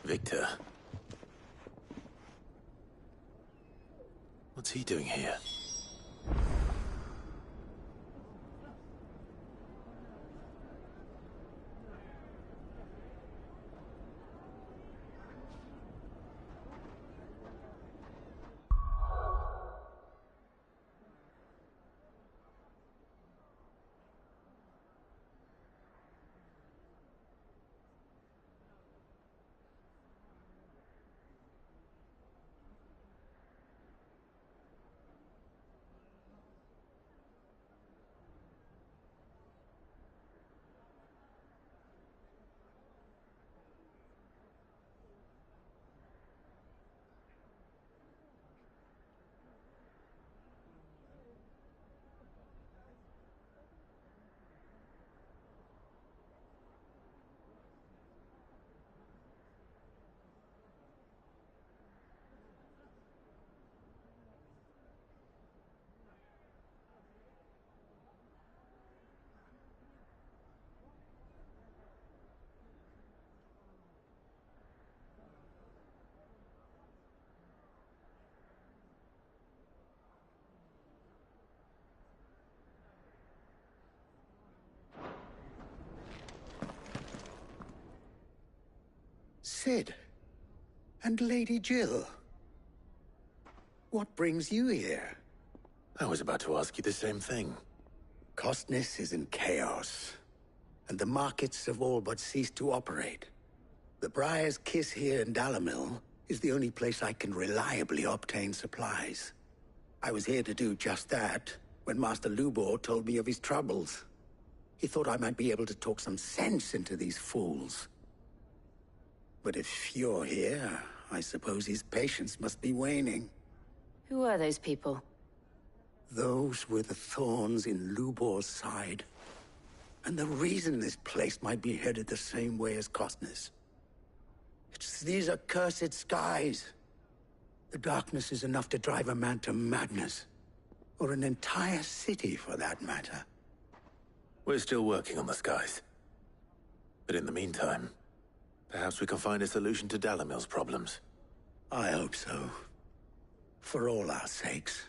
Victor? What's he doing here? Sid, and Lady Jill. What brings you here? I was about to ask you the same thing. Costness is in chaos, and the markets have all but ceased to operate. The Briar's Kiss here in Dalamil is the only place I can reliably obtain supplies. I was here to do just that when Master Lubor told me of his troubles. He thought I might be able to talk some sense into these fools. But if you're here, I suppose his patience must be waning. Who are those people? Those were the thorns in Lubor's side. And the reason this place might be headed the same way as Costness. It's these accursed skies. The darkness is enough to drive a man to madness. Or an entire city, for that matter. We're still working on the skies. But in the meantime, perhaps we can find a solution to Dalamil's problems. I hope so. For all our sakes.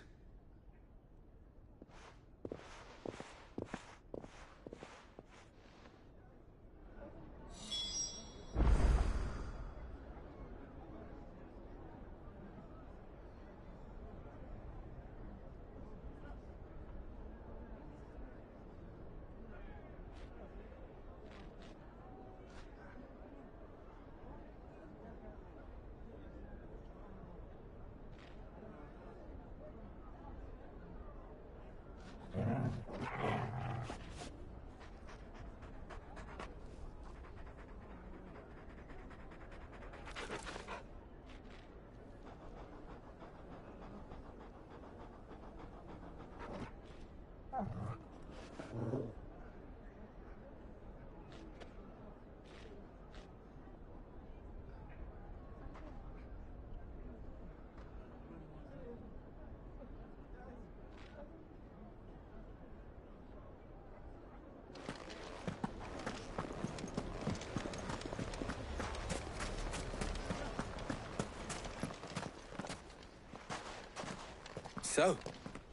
So,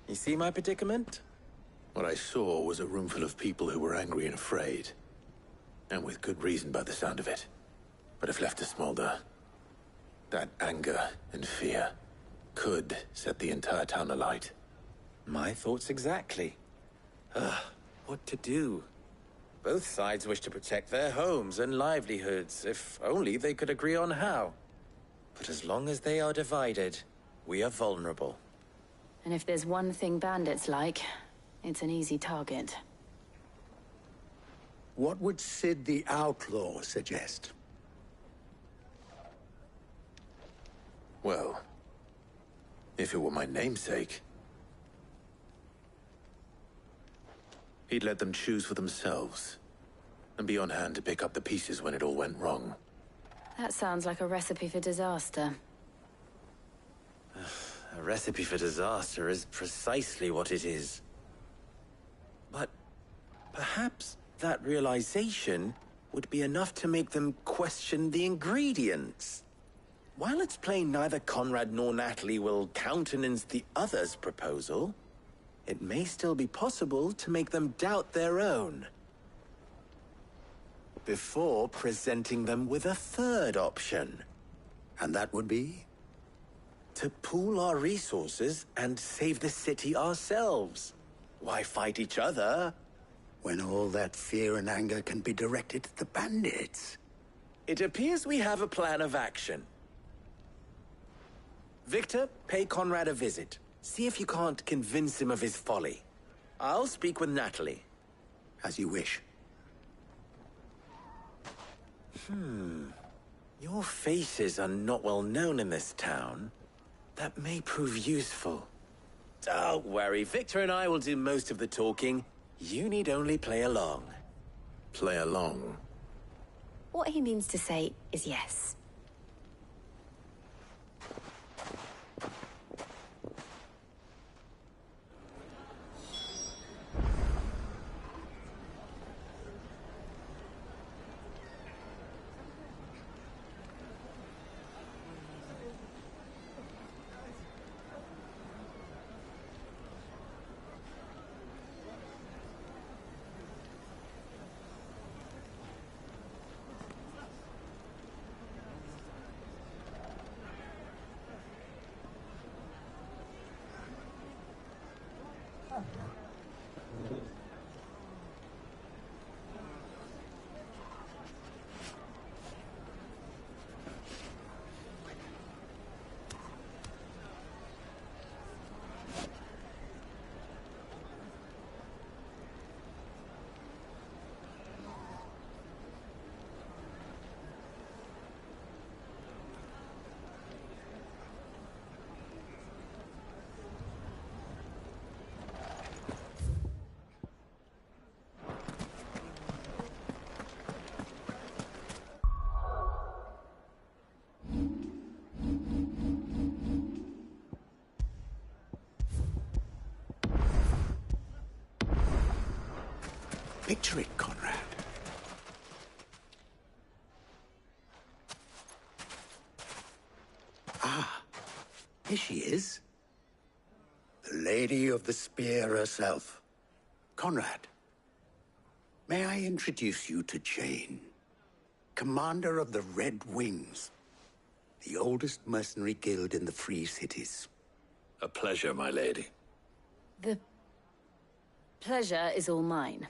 you see my predicament? What I saw was a room full of people who were angry and afraid. And with good reason by the sound of it. But if left to smolder, that anger and fear could set the entire town alight. My thoughts exactly. What to do? Both sides wish to protect their homes and livelihoods, if only they could agree on how. But as long as they are divided, we are vulnerable. And if there's one thing bandits like, it's an easy target. What would Sid the Outlaw suggest? Well, if it were my namesake, he'd let them choose for themselves, and be on hand to pick up the pieces when it all went wrong. That sounds like a recipe for disaster. A recipe for disaster is precisely what it is. But perhaps that realization would be enough to make them question the ingredients. While it's plain neither Conrad nor Natalie will countenance the other's proposal, it may still be possible to make them doubt their own before presenting them with a third option. And that would be? To pool our resources and save the city ourselves. Why fight each other When all that fear and anger can be directed at the bandits. It appears we have a plan of action. Victor, pay Conrad a visit. See if you can't convince him of his folly. I'll speak with Natalie. As you wish. Your faces are not well known in this town. That may prove useful. Don't worry, Victor and I will do most of the talking. You need only play along. Play along. What he means to say is yes. Picture it, Conrad. Ah, here she is. The Lady of the Spear herself. Conrad, may I introduce you to Jane, commander of the Red Wings, the oldest mercenary guild in the Free Cities. A pleasure, my lady. The pleasure is all mine.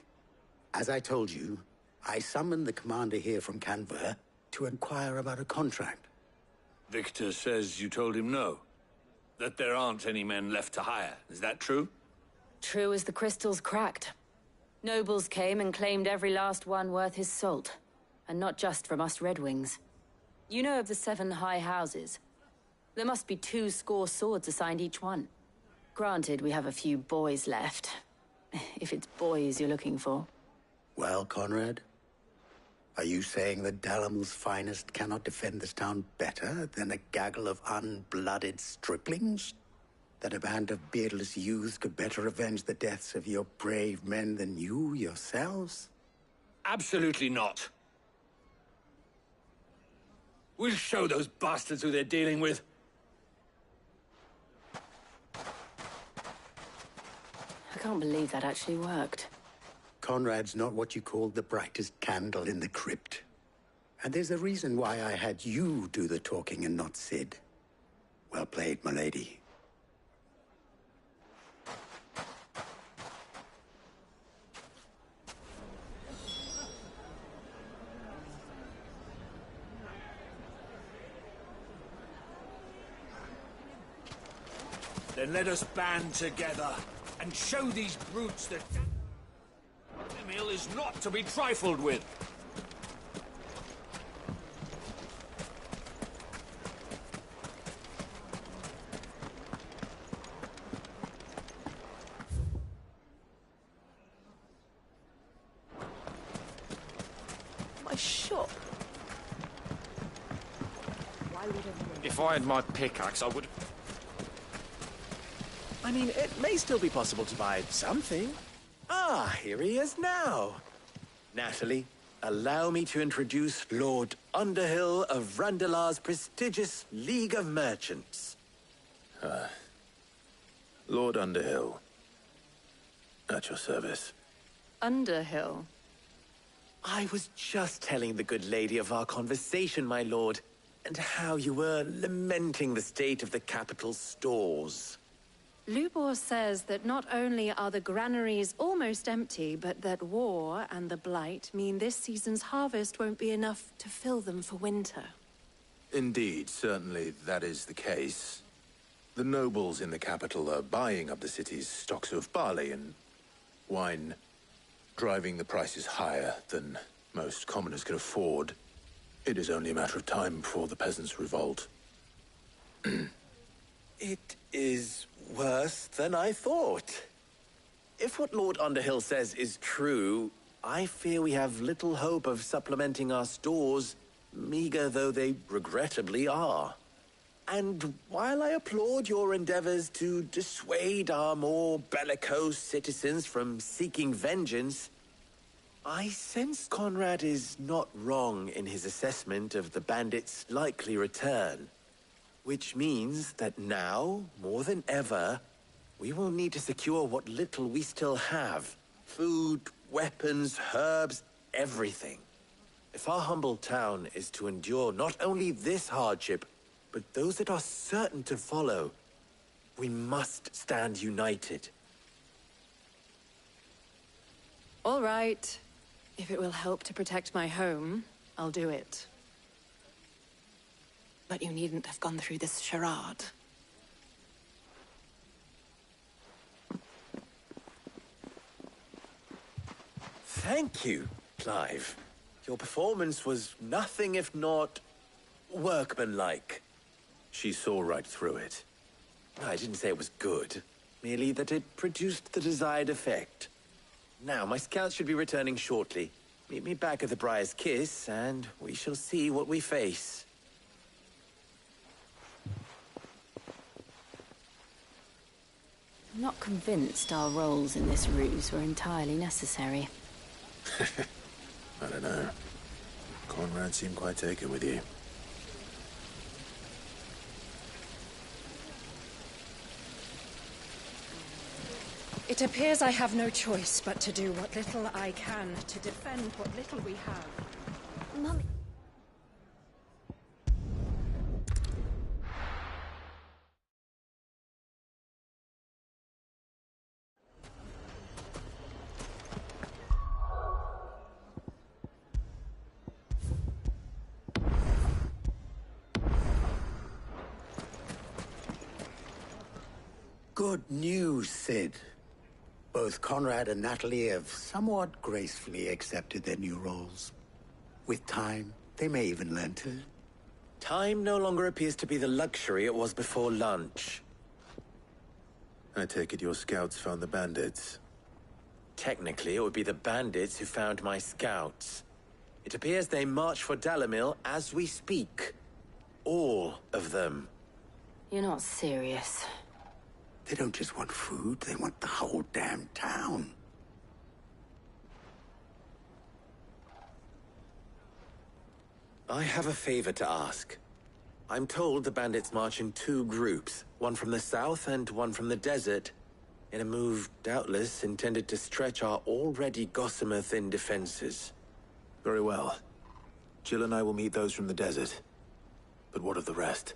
As I told you, I summoned the commander here from Canver to inquire about a contract. Victor says you told him no. That there aren't any men left to hire. Is that true? True as the crystals cracked. Nobles came and claimed every last one worth his salt. And not just from us Red Wings. You know of the 7 high houses. There must be 2 swords assigned each one. Granted, we have a few boys left. If it's boys you're looking for. Well, Conrad, are you saying that Dalamil's finest cannot defend this town better than a gaggle of unblooded striplings? That a band of beardless youths could better avenge the deaths of your brave men than you yourselves? Absolutely not. We'll show those bastards who they're dealing with. I can't believe that actually worked. Conrad's not what you call the brightest candle in the crypt. And there's a reason why I had you do the talking and not Sid. Well played, my lady. Then let us band together and show these brutes that Dalamil is not to be trifled with. My shop. If I had my pickaxe, I would... I mean, it may still be possible to buy something. Ah, here he is now. Natalie, allow me to introduce Lord Underhill of Randalar's prestigious League of Merchants. Lord Underhill. At your service. Underhill? I was just telling the good lady of our conversation, my lord, and how you were lamenting the state of the capital's stores. Lubor says that not only are the granaries almost empty, but that war and the Blight mean this season's harvest won't be enough to fill them for winter. Indeed, certainly that is the case. The nobles in the capital are buying up the city's stocks of barley and wine, driving the prices higher than most commoners can afford. It is only a matter of time before the peasants revolt. It is worse than I thought. If what Lord Underhill says is true, I fear we have little hope of supplementing our stores, meager though they regrettably are. And while I applaud your endeavors to dissuade our more bellicose citizens from seeking vengeance, I sense Conrad is not wrong in his assessment of the bandits' likely return. Which means that now, more than ever, we will need to secure what little we still have. Food, weapons, herbs, everything. If our humble town is to endure not only this hardship, but those that are certain to follow, we must stand united. All right. If it will help to protect my home, I'll do it. But you needn't have gone through this charade. Thank you, Clive. Your performance was nothing if not workmanlike. She saw right through it. I didn't say it was good, merely that it produced the desired effect. Now, my scouts should be returning shortly. Meet me back at the Briar's Kiss, and we shall see what we face. I'm not convinced our roles in this ruse were entirely necessary. I don't know. Conrad seemed quite taken with you. It appears I have no choice but to do what little I can to defend what little we have. Mummy. Good news, Sid. Both Conrad and Natalie have somewhat gracefully accepted their new roles. With time, they may even learn to... Time no longer appears to be the luxury it was before lunch. I take it your scouts found the bandits. Technically, it would be the bandits who found my scouts. It appears they march for Dalamil as we speak. All of them. You're not serious. They don't just want food, they want the whole damn town. I have a favor to ask. I'm told the bandits march in two groups, one from the south and one from the desert, in a move doubtless intended to stretch our already gossamer-thin defenses. Very well. Jill and I will meet those from the desert. But what of the rest?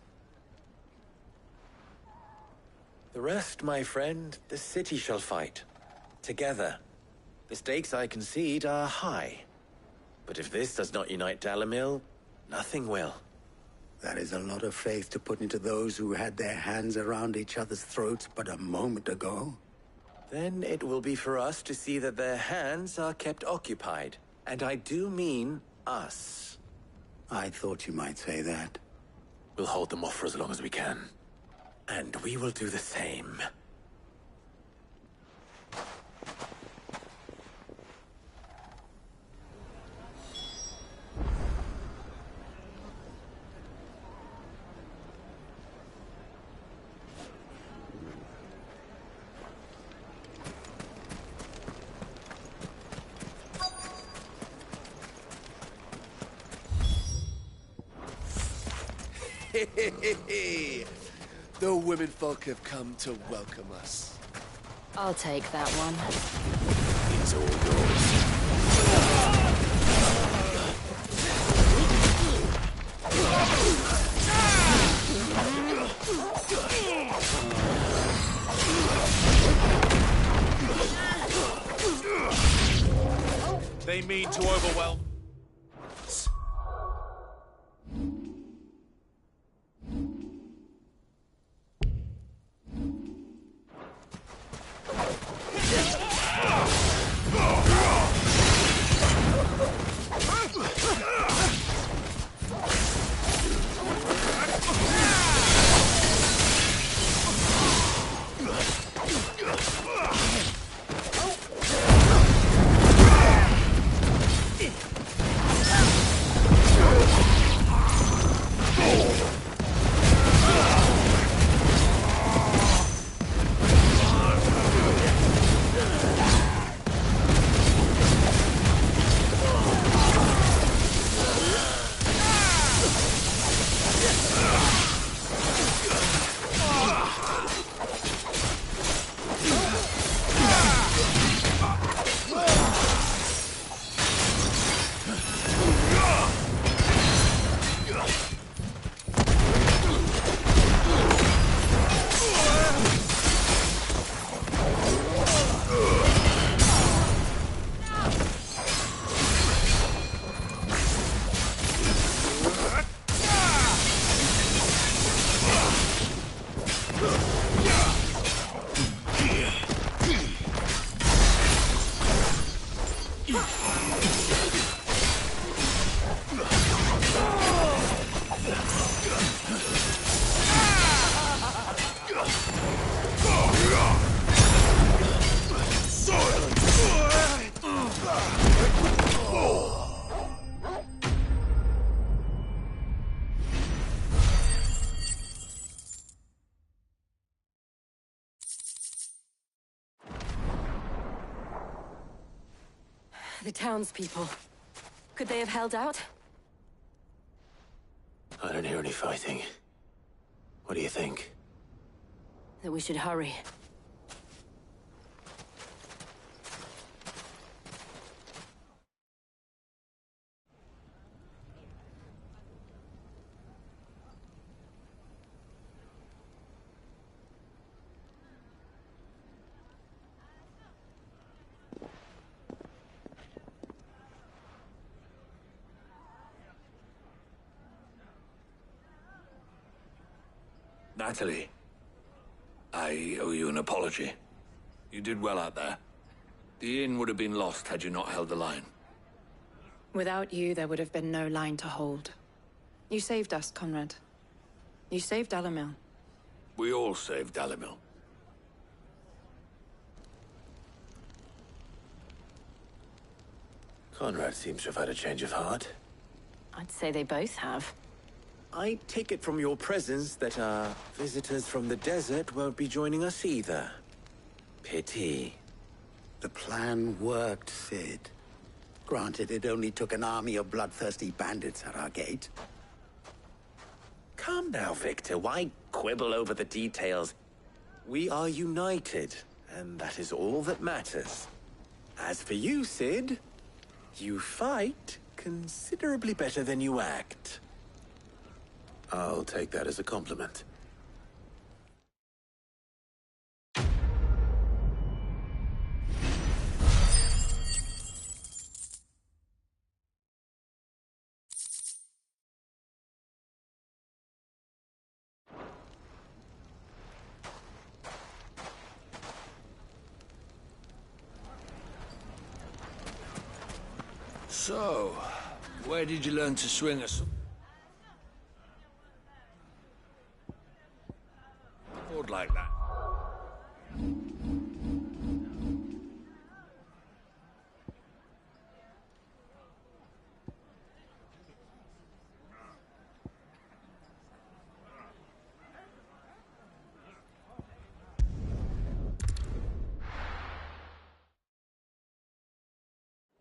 The rest, my friend, the city shall fight. Together. The stakes, I concede, are high. But if this does not unite Dalamil, nothing will. That is a lot of faith to put into those who had their hands around each other's throats but a moment ago. Then it will be for us to see that their hands are kept occupied. And I do mean us. I thought you might say that. We'll hold them off for as long as we can. And we will do the same. The womenfolk have come to welcome us. I'll take that one. It's all yours. They mean to overwhelm. The townspeople. Could they have held out? I don't hear any fighting. What do you think? That we should hurry. Natalie, I owe you an apology. You did well out there. The inn would have been lost had you not held the line. Without you, there would have been no line to hold. You saved us, Conrad. You saved Alamil. We all saved Dalimil. Conrad seems to have had a change of heart. I'd say they both have. I take it from your presence that our visitors from the desert won't be joining us either. Pity. The plan worked, Sid. Granted, it only took an army of bloodthirsty bandits at our gate. Come now, Victor. Why quibble over the details? We are united, and that is all that matters. As for you, Sid, you fight considerably better than you act. I'll take that as a compliment. So, where did you learn to swing a sword like that?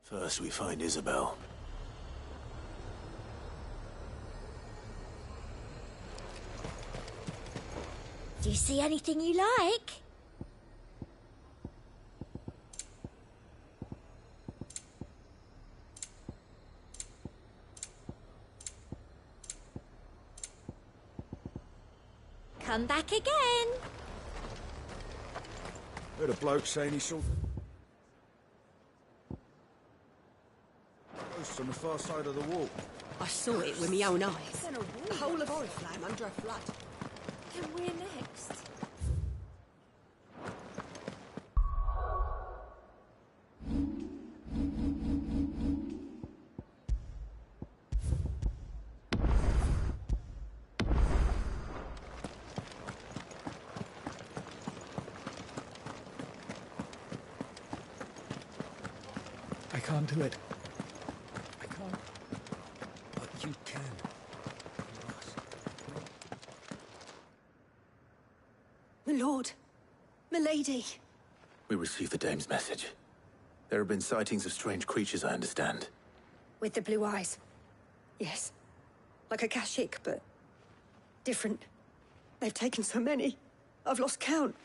First we find Isabel. Do you see anything you like? Come back again. Heard a bloke saying he saw ghosts on the far side of the wall. I saw it with my own eyes. A whole of Oriflamme under a flood. Then we're next. I can't do it. I can't. But you can. My lord. My lady. We received the dame's message. There have been sightings of strange creatures, I understand. With the blue eyes. Yes. Like a Kashik, but different. They've taken so many. I've lost count.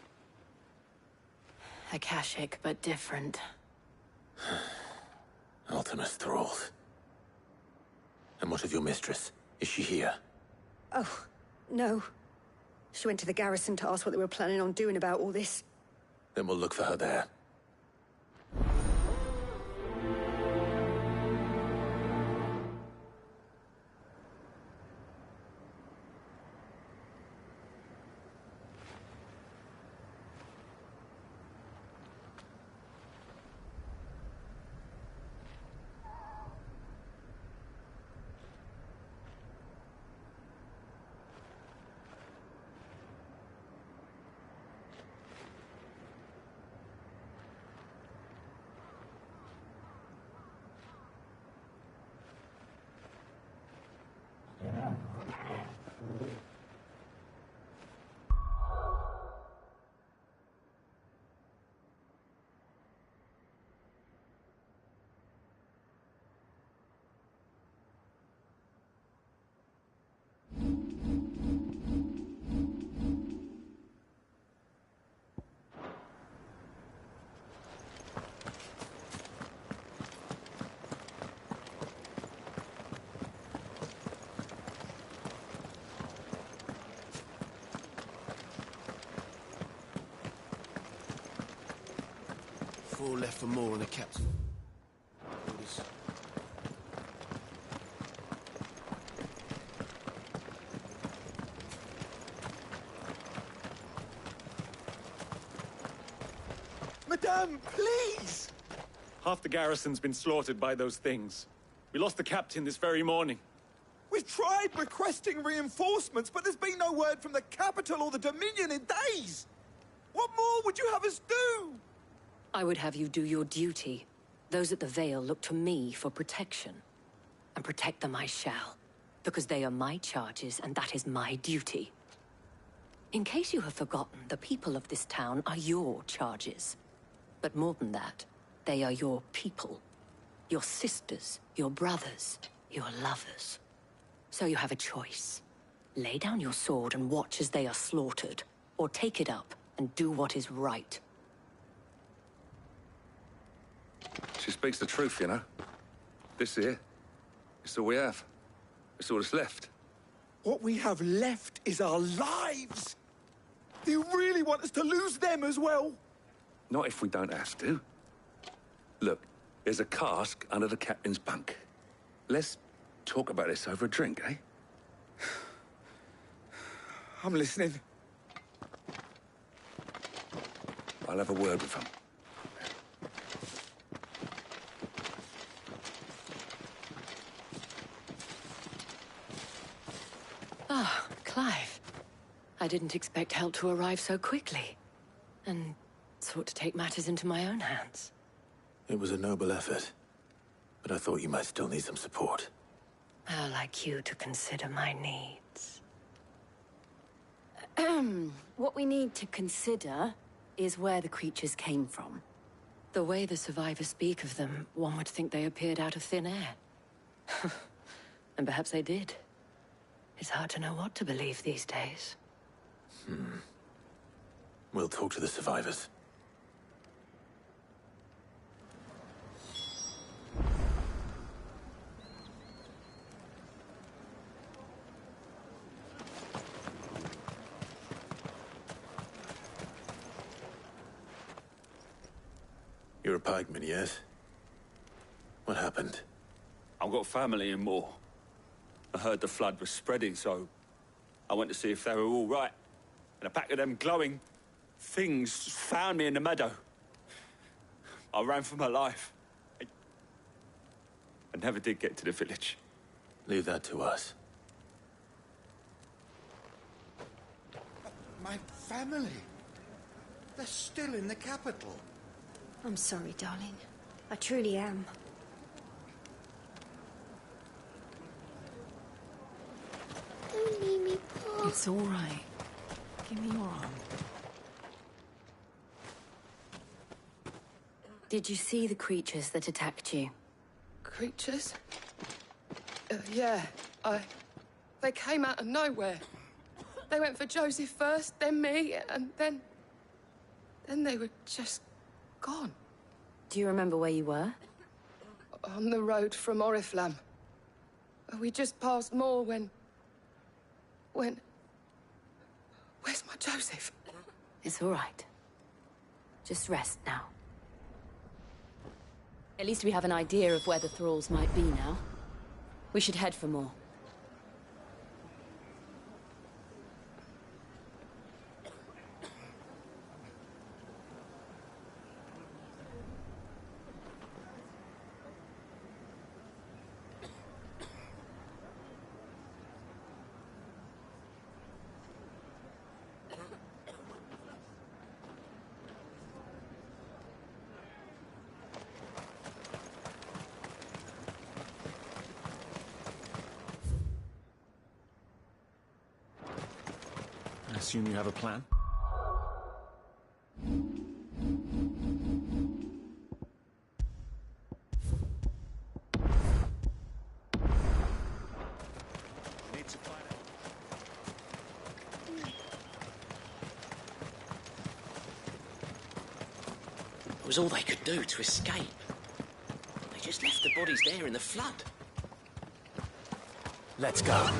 Akashic, but different. Ultimus thralls. And what of your mistress? Is she here? Oh, no. She went to the garrison to ask what they were planning on doing about all this. Then we'll look for her there. Four left for more on the captain. Orders. Madame, please! Half the garrison's been slaughtered by those things. We lost the captain this very morning. We've tried requesting reinforcements, but there's been no word from the capital or the Dominion in days! What more would you have us do? I would have you do your duty. Those at the Vale look to me for protection. And protect them I shall. Because they are my charges, and that is my duty. In case you have forgotten, the people of this town are your charges. But more than that, they are your people. Your sisters, your brothers, your lovers. So you have a choice. Lay down your sword and watch as they are slaughtered, or take it up and do what is right. She speaks the truth, you know. This here, it's all we have. It's all that's left. What we have left is our lives! Do you really want us to lose them as well? Not if we don't have to. Look, there's a cask under the captain's bunk. Let's talk about this over a drink, eh? I'm listening. I'll have a word with him. Ah, Clive. I didn't expect help to arrive so quickly. And sought to take matters into my own hands. It was a noble effort. But I thought you might still need some support. How like you to consider my needs. What we need to consider is where the creatures came from. The way the survivors speak of them, one would think they appeared out of thin air. And perhaps they did. It's hard to know what to believe these days. We'll talk to the survivors. You're a pikeman, yes? What happened? I've got family in Moor. I heard the flood was spreading, so I went to see if they were all right. And a pack of them glowing things found me in the meadow. I ran for my life. I never did get to the village. Leave that to us. My family. They're still in the capital. I'm sorry, darling. I truly am. Don't leave me, Pa. It's all right. Give me your arm. Did you see the creatures that attacked you? Creatures? Yeah, they came out of nowhere. They went for Joseph first, then me, and then they were just gone. Do you remember where you were? On the road from Oriflamme. We just passed Moor when... Where's my Joseph? It's all right. Just rest now. At least we have an idea of where the thralls might be now. We should head for more. I assume you have a plan? Need to find out. It was all they could do to escape. They just left the bodies there in the flood. Let's go.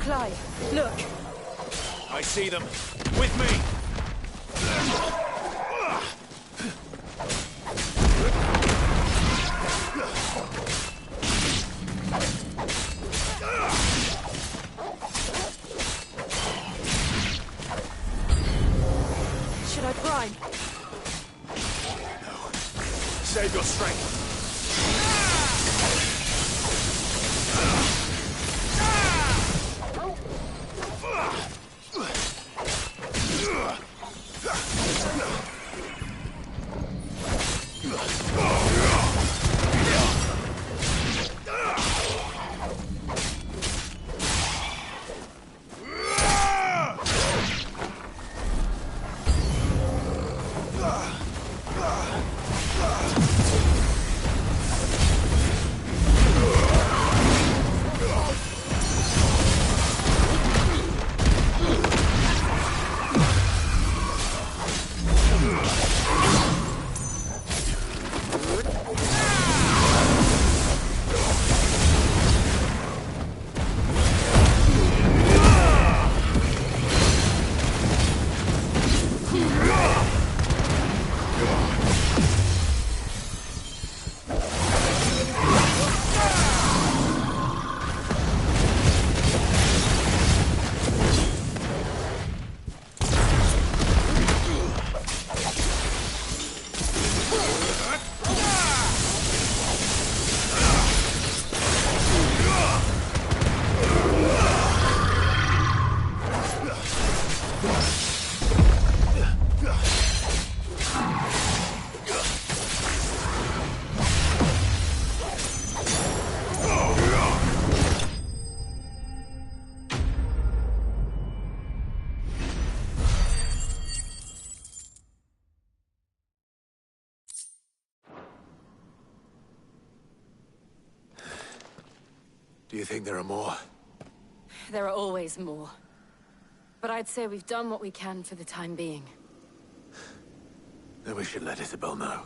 Clive, look. I see them. With me! Should I prime? No. Save your strength. Do you think there are more? There are always more. But I'd say we've done what we can for the time being. Then we should let Isabel know.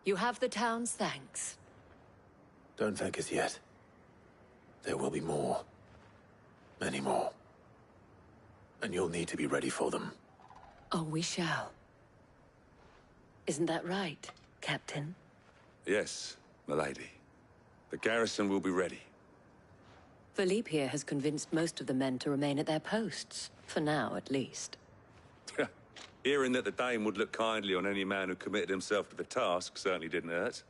You have the town's thanks. Don't thank us yet. There will be more. Many more. And you'll need to be ready for them. Oh, we shall. Isn't that right, Captain? Yes, milady. The garrison will be ready. Philippe here has convinced most of the men to remain at their posts. For now, at least. Hearing that the Dane would look kindly on any man who committed himself to the task certainly didn't hurt.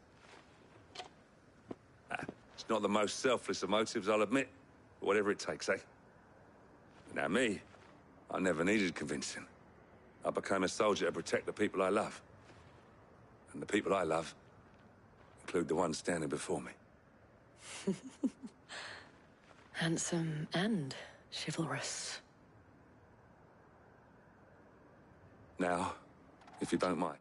It's not the most selfless of motives, I'll admit. But whatever it takes, eh? Now me, I never needed convincing. I became a soldier to protect the people I love. And the people I love include the ones standing before me. Handsome and chivalrous. Now, if you don't mind.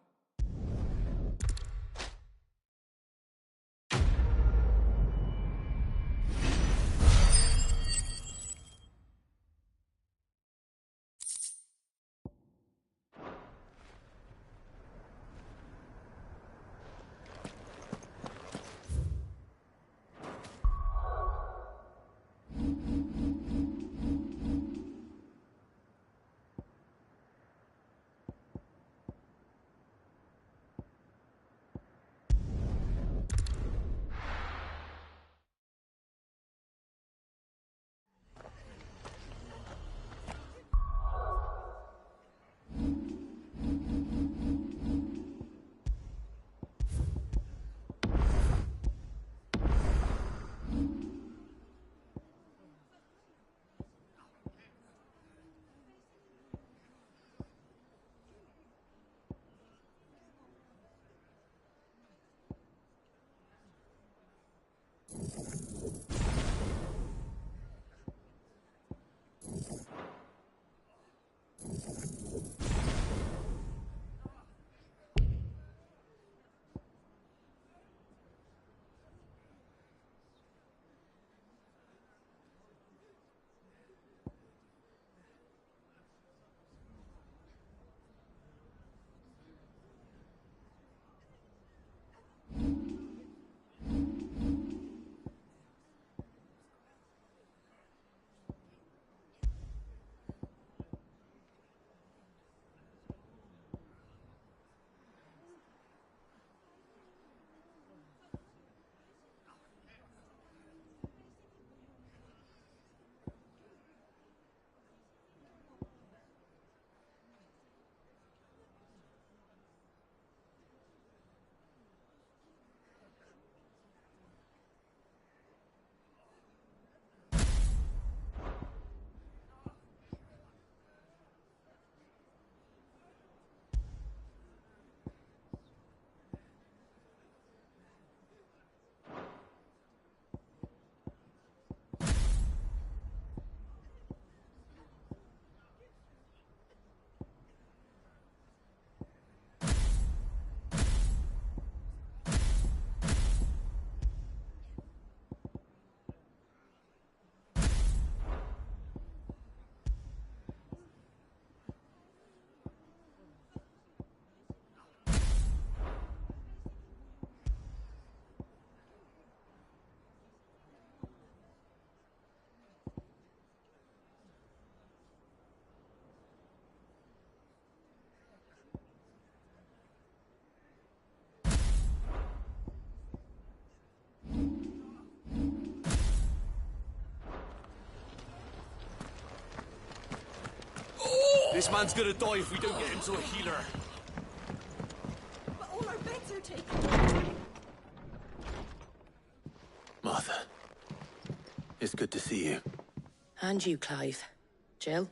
This man's gonna die if we don't get him to a healer. But all our beds are taken. Martha, it's good to see you. And you, Clive. Jill?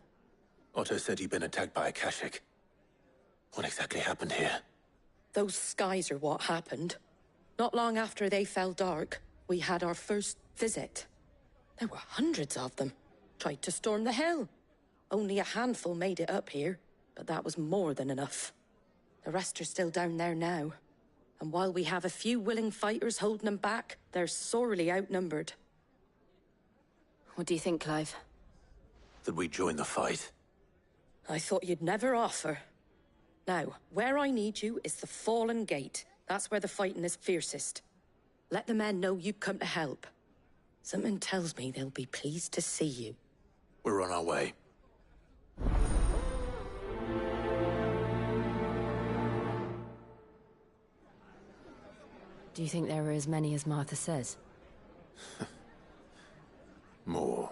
Otto said you'd been attacked by a Kashik. What exactly happened here? Those skies are what happened. Not long after they fell dark, we had our first visit. There were hundreds of them. Tried to storm the hill. Only a handful made it up here, but that was more than enough. The rest are still down there now. And while we have a few willing fighters holding them back, they're sorely outnumbered. What do you think, Clive? That we join the fight. I thought you'd never offer. Now, where I need you is the Fallen Gate. That's where the fighting is fiercest. Let the men know you come to help. Something tells me they'll be pleased to see you. We're on our way. Do you think there are as many as Martha says? More.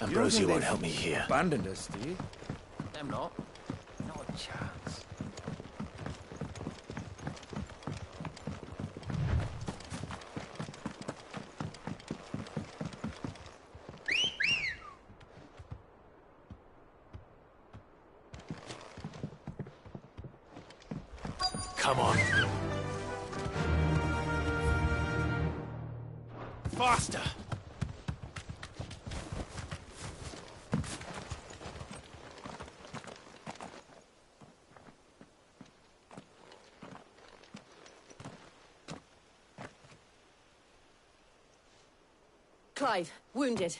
Ambrosia won't help me here. Abandoned us, do you? Them not. Not a chance. Come on. Faster! Clive, wounded.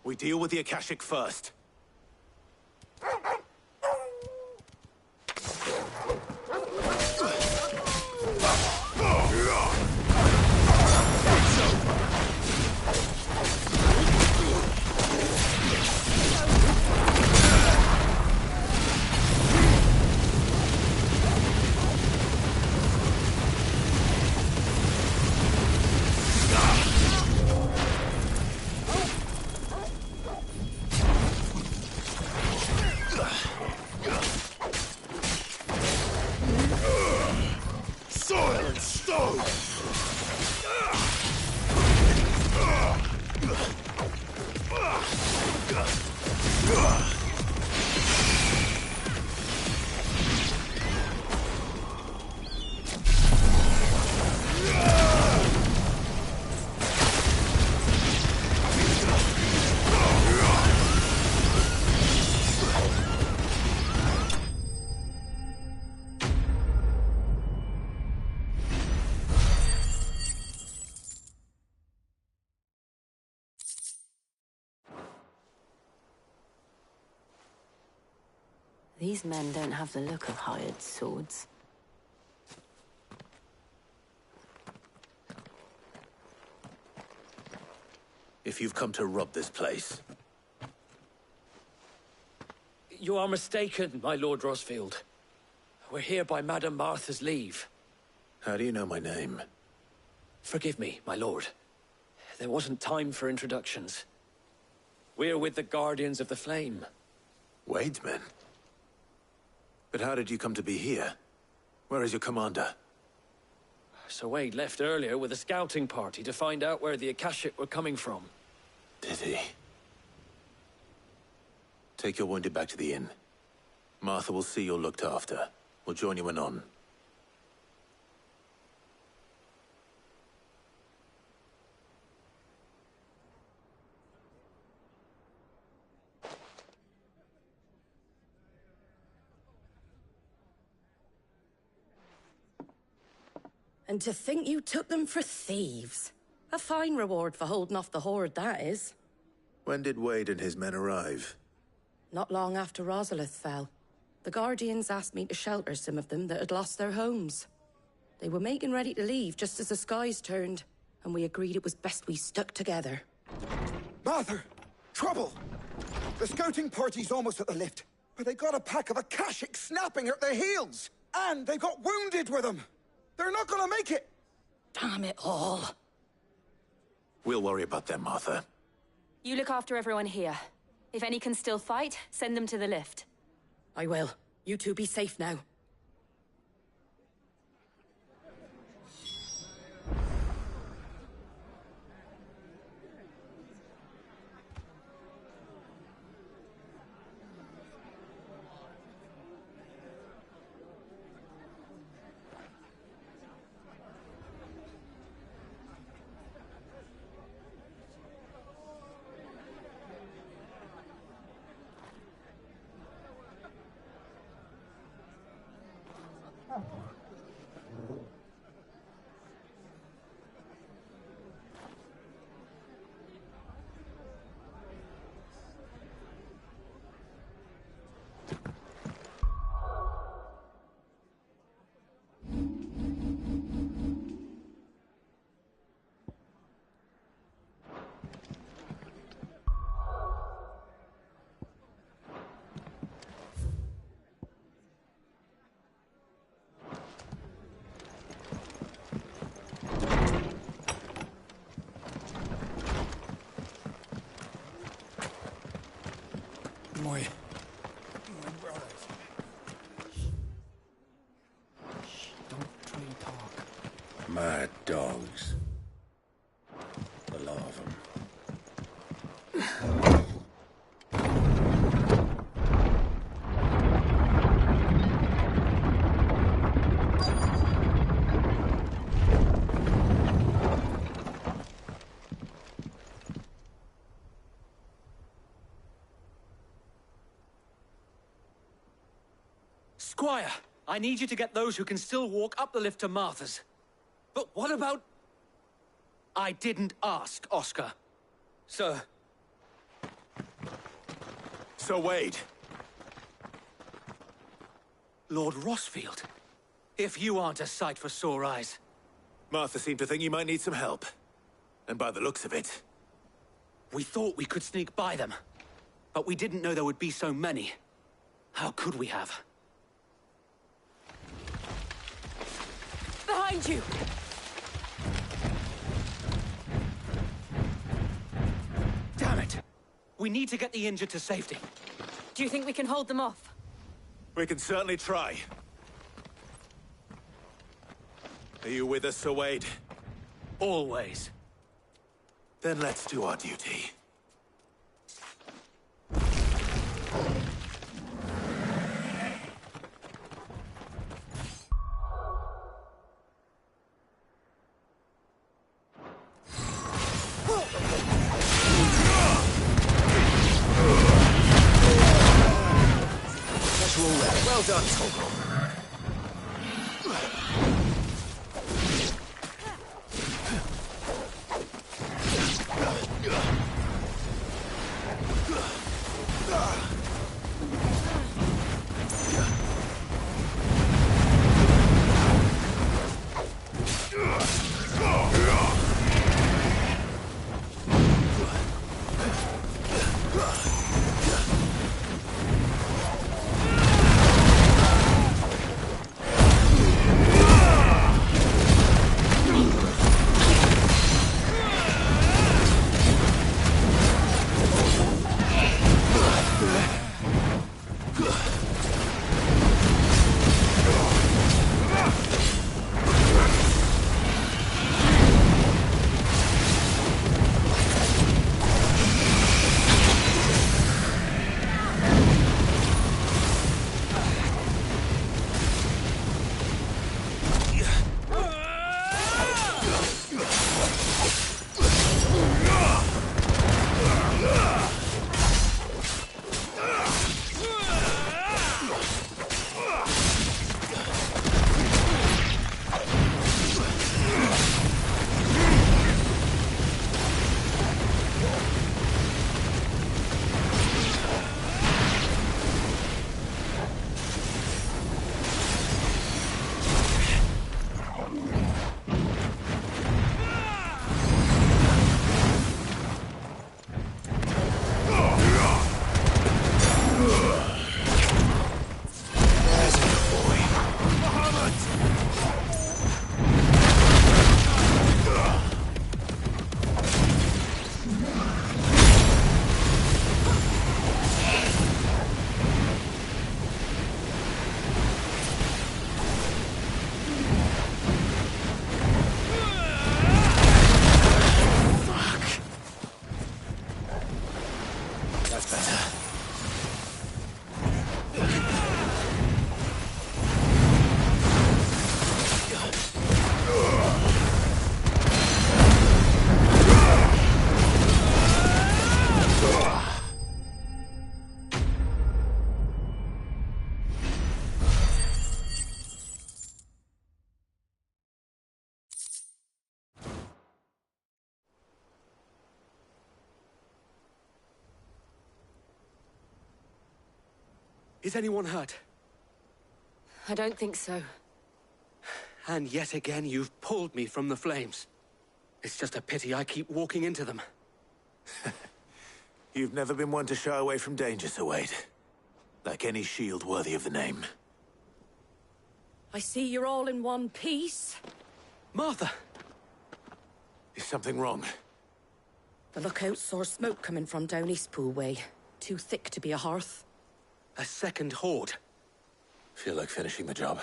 We deal with the Akashic first. These men don't have the look of hired swords. If you've come to rob this place. You are mistaken, my Lord Rosfield. We're here by Madame Martha's leave. How do you know my name? Forgive me, my lord. There wasn't time for introductions. We're with the Guardians of the Flame. Wade's men? But how did you come to be here? Where is your commander? So Wade left earlier with a scouting party to find out where the Akashic were coming from. Did he? Take your wounded back to the inn. Martha will see you're looked after. We'll join you anon. And to think you took them for thieves. A fine reward for holding off the horde, that is. When did Wade and his men arrive? Not long after Rosalith fell. The Guardians asked me to shelter some of them that had lost their homes. They were making ready to leave just as the skies turned, and we agreed it was best we stuck together. Martha! Trouble! The scouting party's almost at the lift, but they got a pack of Akashic snapping at their heels! And they got wounded with them! They're not gonna make it! Damn it all. We'll worry about them, Martha. You look after everyone here. If any can still fight, send them to the lift. I will. You two be safe now. My brothers. Don't try and talk. Mad dogs. The lot of them. Squire, I need you to get those who can still walk up the lift to Martha's. But what about... I didn't ask, Oscar. Sir. Sir Wade. Lord Rossfield. If you aren't a sight for sore eyes. Martha seemed to think you might need some help. And by the looks of it... We thought we could sneak by them. But we didn't know there would be so many. How could we have? Behind you! Damn it! We need to get the injured to safety. Do you think we can hold them off? We can certainly try. Are you with us, Sir Wade? Always. Then let's do our duty. Well done, Toggle. Is anyone hurt? I don't think so. And yet again, you've pulled me from the flames. It's just a pity I keep walking into them. You've never been one to shy away from danger, Sir Wade. Like any shield worthy of the name. I see you're all in one piece. Martha! Is something wrong? The lookout saw smoke coming from down Eastpool way. Too thick to be a hearth. A second horde. Feel like finishing the job?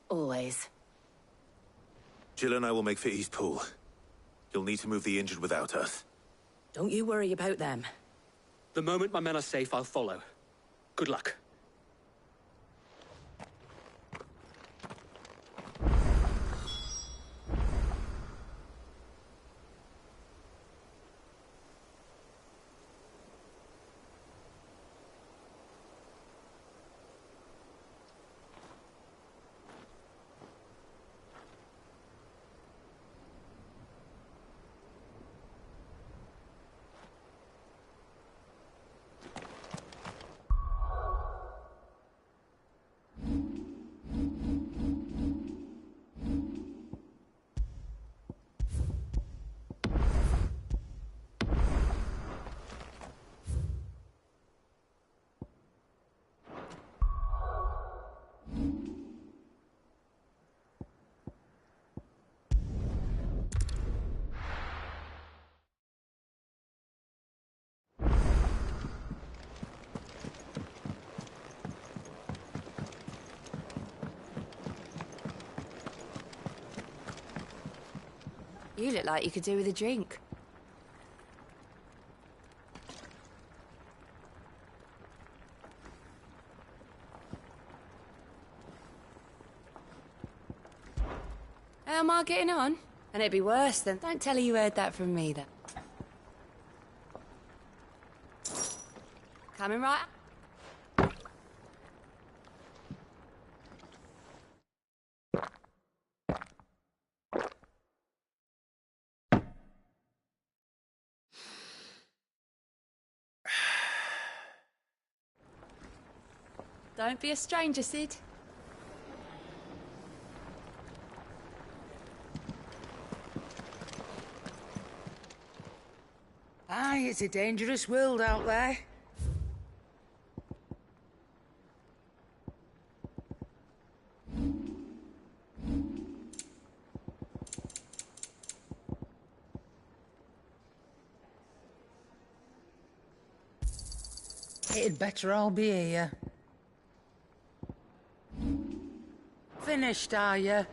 Always. Jill and I will make for Eastpool. You'll need to move the injured without us. Don't you worry about them. The moment my men are safe, I'll follow. Good luck. You look like you could do with a drink. How am I getting on? And it'd be worse than... Don't tell her you heard that from me, then. Coming right up. Don't be a stranger, Sid. Aye, it's a dangerous world out there. It'd better all be here. Finished, are you?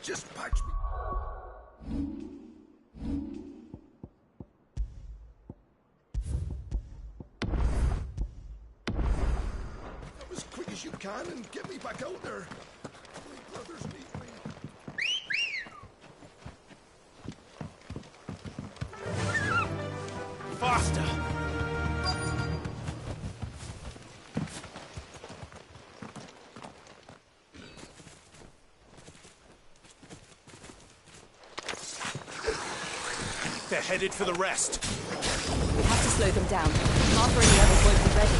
Just patch me. man, and get me back out there. My brothers need me. Faster! They're headed for the rest. We have to slow them down. Martha and the others won't be ready.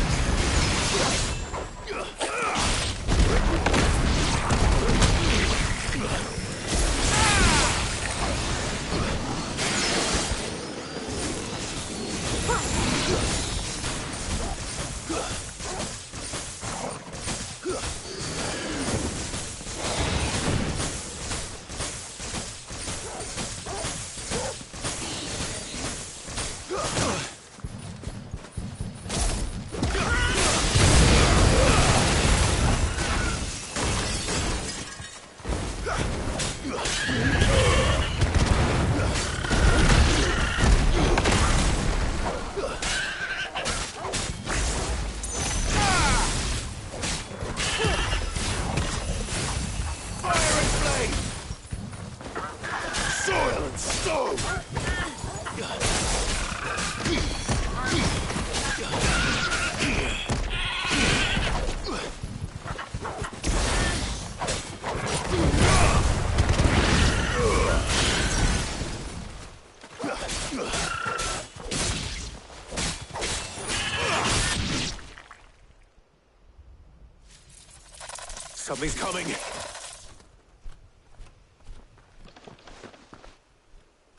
Something's coming.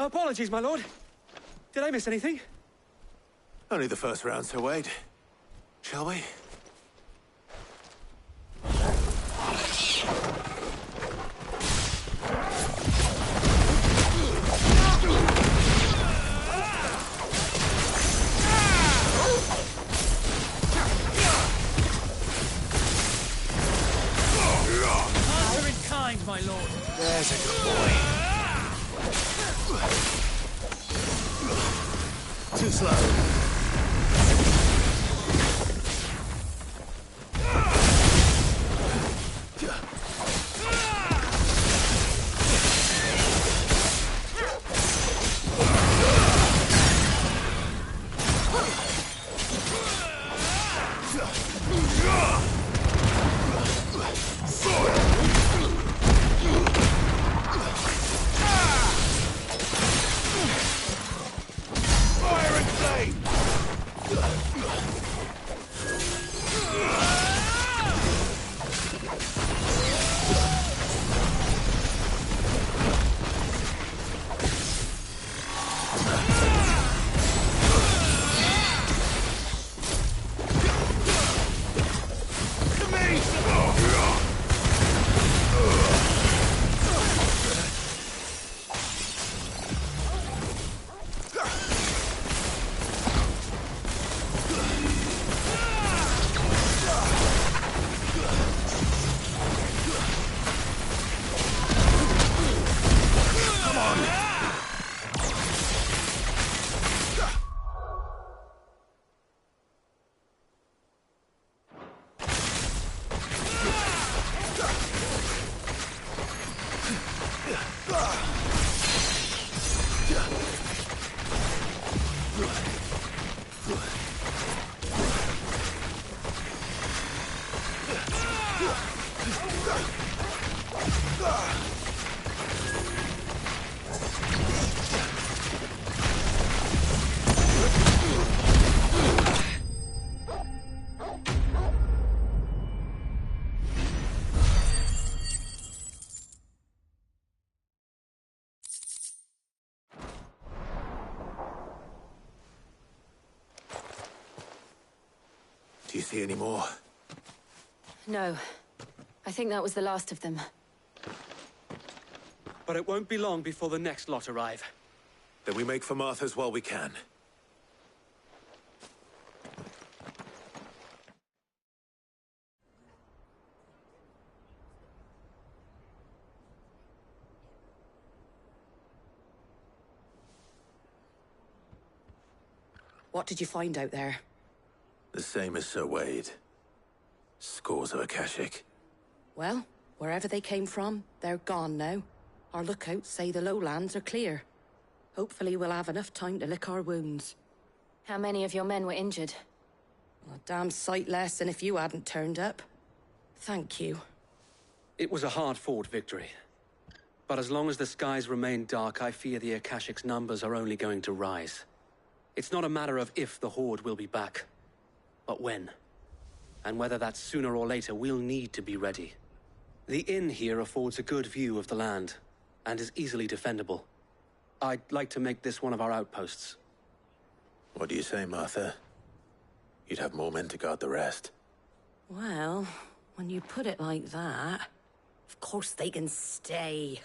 Apologies, my lord. Did I miss anything? Only the first round, Sir Wade. Shall we? Answer in kind, my lord. There's a good boy. Too slow. Do you see any more? No. I think that was the last of them. But it won't be long before the next lot arrive. Then we make for Martha's while we can. What did you find out there? The same as Sir Wade. Scores of Akashic. Well, wherever they came from, they're gone now. Our lookouts say the lowlands are clear. Hopefully we'll have enough time to lick our wounds. How many of your men were injured? A damn sight less than if you hadn't turned up. Thank you. It was a hard-fought victory. But as long as the skies remain dark, I fear the Akashic's numbers are only going to rise. It's not a matter of if the Horde will be back, but when. And whether that's sooner or later, we'll need to be ready. The inn here affords a good view of the land, and is easily defendable. I'd like to make this one of our outposts. What do you say, Martha? You'd have more men to guard the rest. Well, when you put it like that, of course they can stay.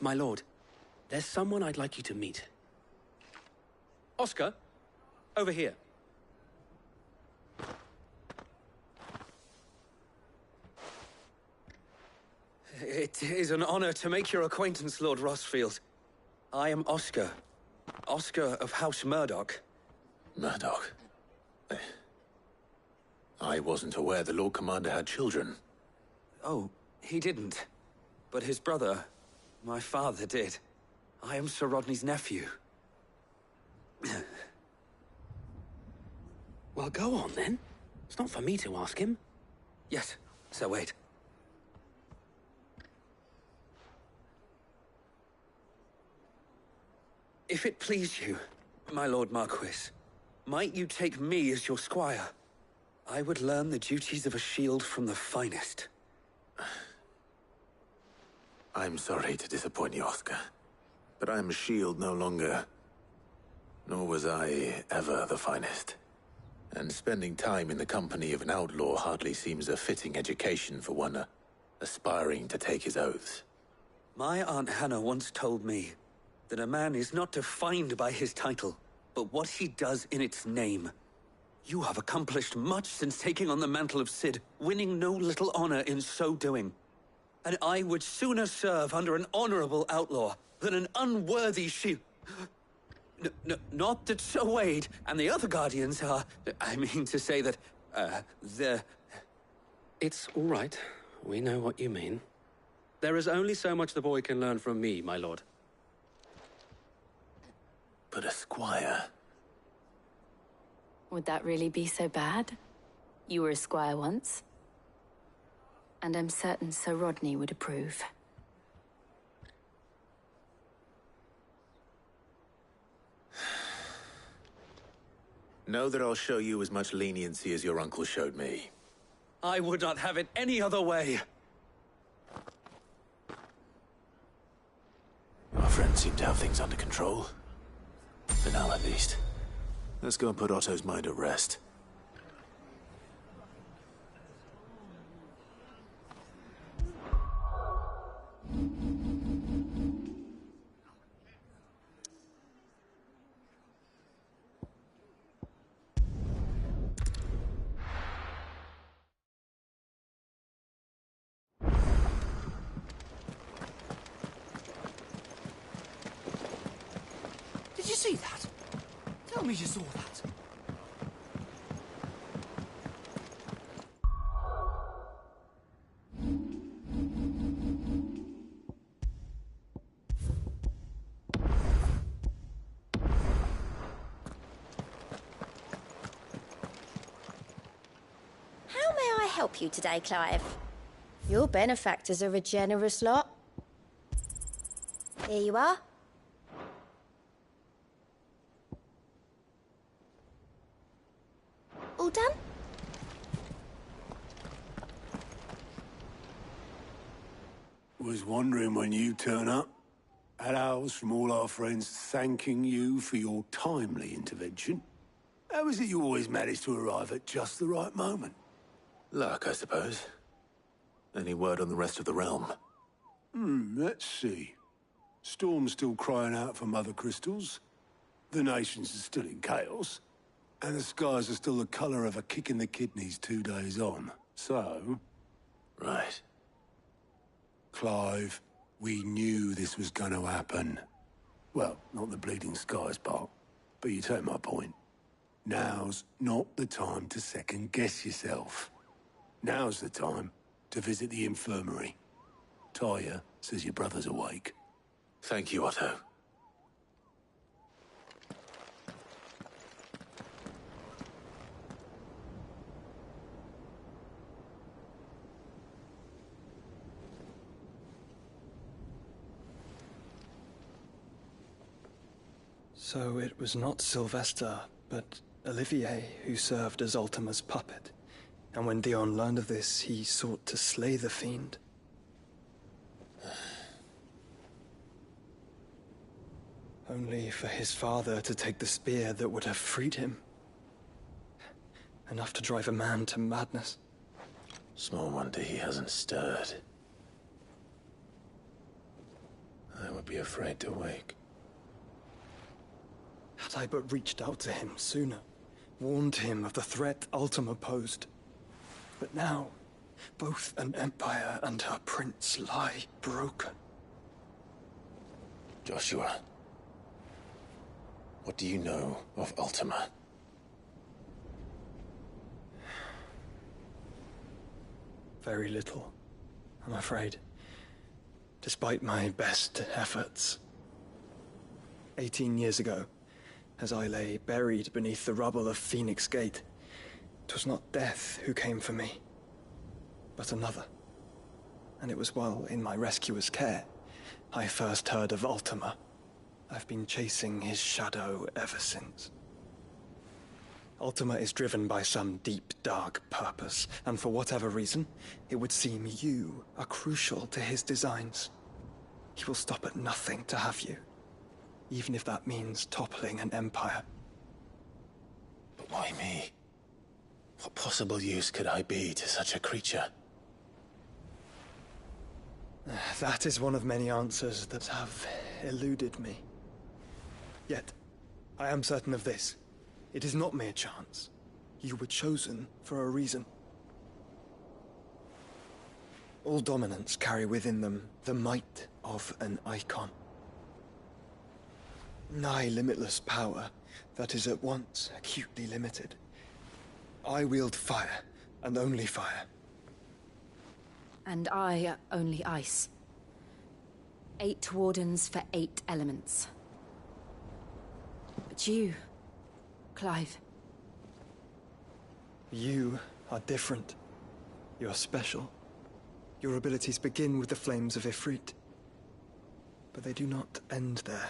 My lord, there's someone I'd like you to meet. Oscar, over here. It is an honor to make your acquaintance, Lord Rossfield. I am Oscar. Oscar of House Murdoch. Murdoch? I wasn't aware the Lord Commander had children. Oh, he didn't. But his brother, my father, did. I am Sir Rodney's nephew. Well, go on, then. It's not for me to ask him. Yes, Sir Wade. If it please you, my Lord Marquis, might you take me as your squire? I would learn the duties of a shield from the finest. I'm sorry to disappoint you, Oscar. But I'm a shield no longer. Nor was I ever the finest. And spending time in the company of an outlaw hardly seems a fitting education for one aspiring to take his oaths. My Aunt Hannah once told me that a man is not defined by his title, but what he does in its name. You have accomplished much since taking on the mantle of Cid, winning no little honor in so doing. And I would sooner serve under an honorable outlaw than an unworthy shield. Not that Sir Wade and the other Guardians are... I mean to say that, they're... It's all right. We know what you mean. There is only so much the boy can learn from me, my lord. But a squire... Would that really be so bad? You were a squire once. And I'm certain Sir Rodney would approve. Know that I'll show you as much leniency as your uncle showed me. I would not have it any other way. Our friends seem to have things under control. For now, at least. Let's go and put Otto's mind at rest. Did you see that? Tell me you saw that. How may I help you today, Clive? Your benefactors are a generous lot. Here you are. All done? Was wondering when you turn up. Had owls from all our friends thanking you for your timely intervention. How is it you always manage to arrive at just the right moment? Luck, I suppose. Any word on the rest of the realm? Let's see. Storm's still crying out for mother crystals. The nations are still in chaos, and the skies are still the colour of a kick in the kidneys 2 days on. So... Right. Clive, we knew this was going to happen. Well, not the bleeding skies part, but you take my point. Now's not the time to second-guess yourself. Now's the time to visit the infirmary. Talia says your brother's awake. Thank you, Otto. So it was not Sylvester, but Olivier who served as Ultima's puppet. And when Dion learned of this, he sought to slay the fiend. Only for his father to take the spear that would have freed him. Enough to drive a man to madness. Small wonder he hasn't stirred. I would be afraid to wake. Had I but reached out to him sooner, warned him of the threat Ultima posed. But now, both an empire and her prince lie broken. Joshua, what do you know of Ultima? Very little, I'm afraid. Despite my best efforts. 18 years ago, as I lay buried beneath the rubble of Phoenix Gate, 'twas not death who came for me, but another. And it was while in my rescuer's care, I first heard of Ultima. I've been chasing his shadow ever since. Ultima is driven by some deep, dark purpose, and for whatever reason, it would seem you are crucial to his designs. He will stop at nothing to have you, even if that means toppling an empire. But why me? What possible use could I be to such a creature? That is one of many answers that have eluded me. Yet, I am certain of this. It is not mere chance. You were chosen for a reason. All dominants carry within them the might of an icon. Nigh limitless power that is at once acutely limited. I wield fire, and only fire. And I only ice. 8 wardens for 8 elements. But you, Clive. You are different. You are special. Your abilities begin with the flames of Ifrit. But they do not end there.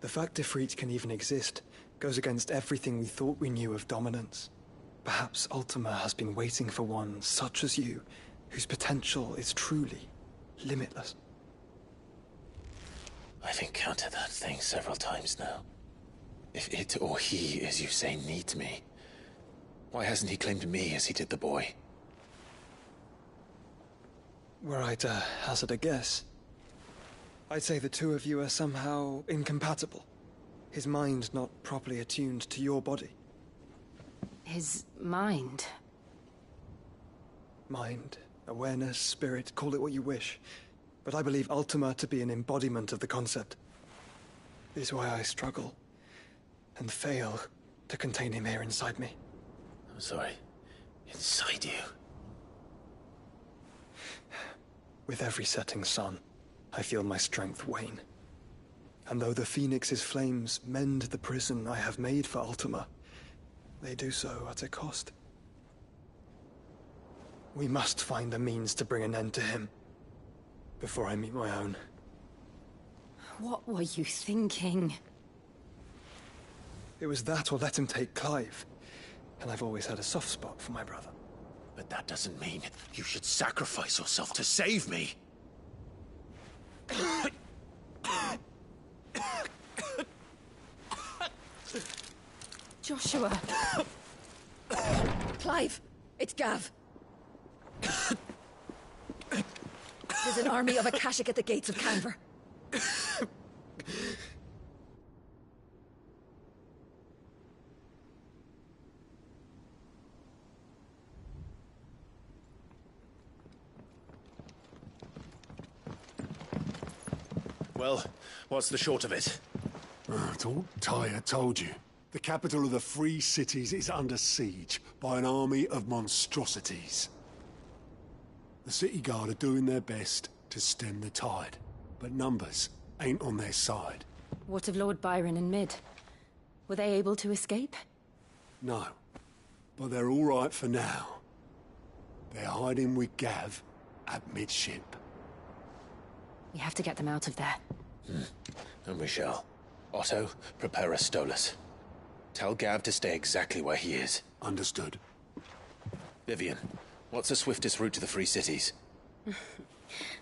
The fact Ifrit can even exist goes against everything we thought we knew of dominance. Perhaps Ultima has been waiting for one such as you, whose potential is truly limitless. I've encountered that thing several times now. If it or he, as you say, needs me, why hasn't he claimed me as he did the boy? Were I to hazard a guess, I'd say the two of you are somehow incompatible. His mind not properly attuned to your body. His mind? Mind, awareness, spirit, call it what you wish. But I believe Ultima to be an embodiment of the concept. This is why I struggle and fail to contain him here inside me. I'm sorry. Inside you? With every setting sun, I feel my strength wane. And though the Phoenix's flames mend the prison I have made for Ultima, they do so at a cost. We must find a means to bring an end to him before I meet my own. What were you thinking? It was that or let him take Clive. And I've always had a soft spot for my brother. But that doesn't mean you should sacrifice yourself to save me. Joshua. Clive, it's Gav. There's an army of Akashic at the gates of Canver. Well, what's the short of it? I thought Tyre told you. The capital of the Free Cities is under siege by an army of monstrosities. The City Guard are doing their best to stem the tide, but numbers ain't on their side. What of Lord Byron and Mid? Were they able to escape? No, but they're all right for now. They're hiding with Gav at midship. We have to get them out of there. And we shall. Otto, prepare a Stolas. Tell Gav to stay exactly where he is. Understood. Vivian, what's the swiftest route to the Free Cities?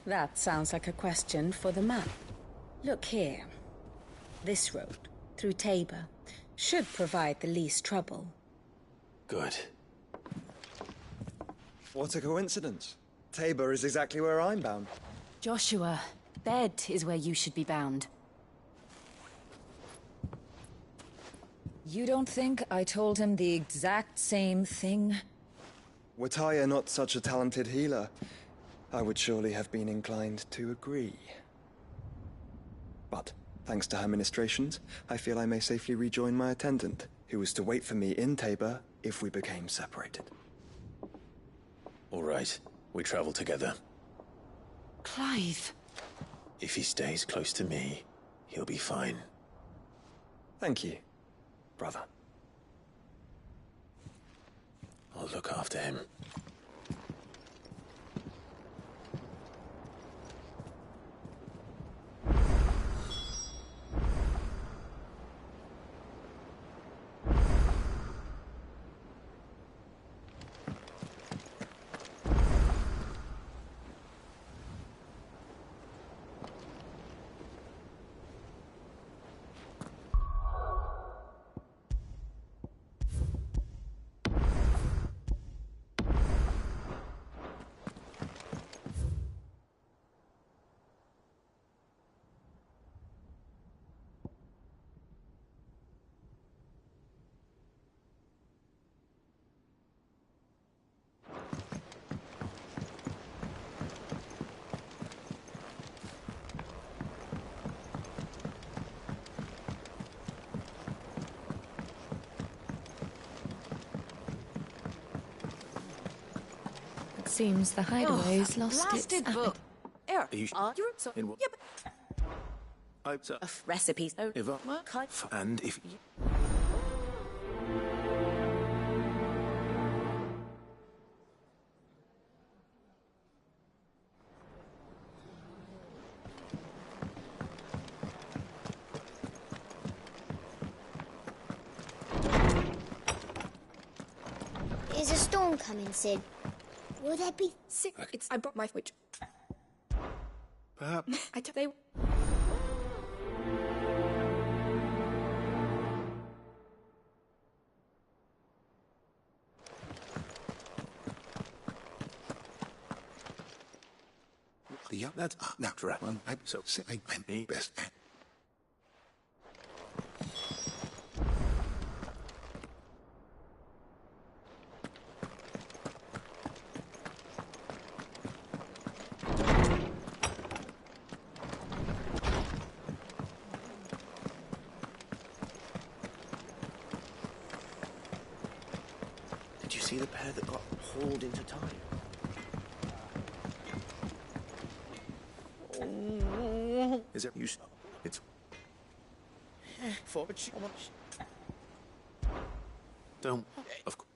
That sounds like a question for the map. Look here. This road, through Tabor, should provide the least trouble. Good. What a coincidence. Tabor is exactly where I'm bound. Joshua, Bed is where you should be bound. You don't think I told him the exact same thing? Were Tyre not such a talented healer, I would surely have been inclined to agree. But, thanks to her ministrations, I feel I may safely rejoin my attendant, who was to wait for me in Tabor if we became separated. All right, we travel together. Clive. If he stays close to me, he'll be fine. Thank you, brother. I'll look after him. Seems the hideaway's lost blasted its book. Are you so in what? yeah, but recipes. If and if Is a storm coming, Sid? Will there be... I brought my witch. perhaps They... yeah, that's natural. Well, so I went best. Did you see the pair that got hauled into time? Is it you? It's Forward. don't. Of course.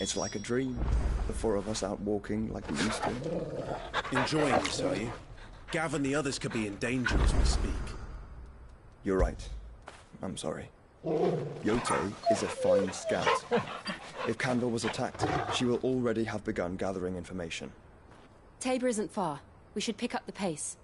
It's like a dream. The four of us out walking like we used to. Enjoying this, are you? Gav and the others could be in danger as we speak. You're right. I'm sorry. Yote is a fine scout. If Candle was attacked, she will already have begun gathering information. Tabor isn't far. We should pick up the pace.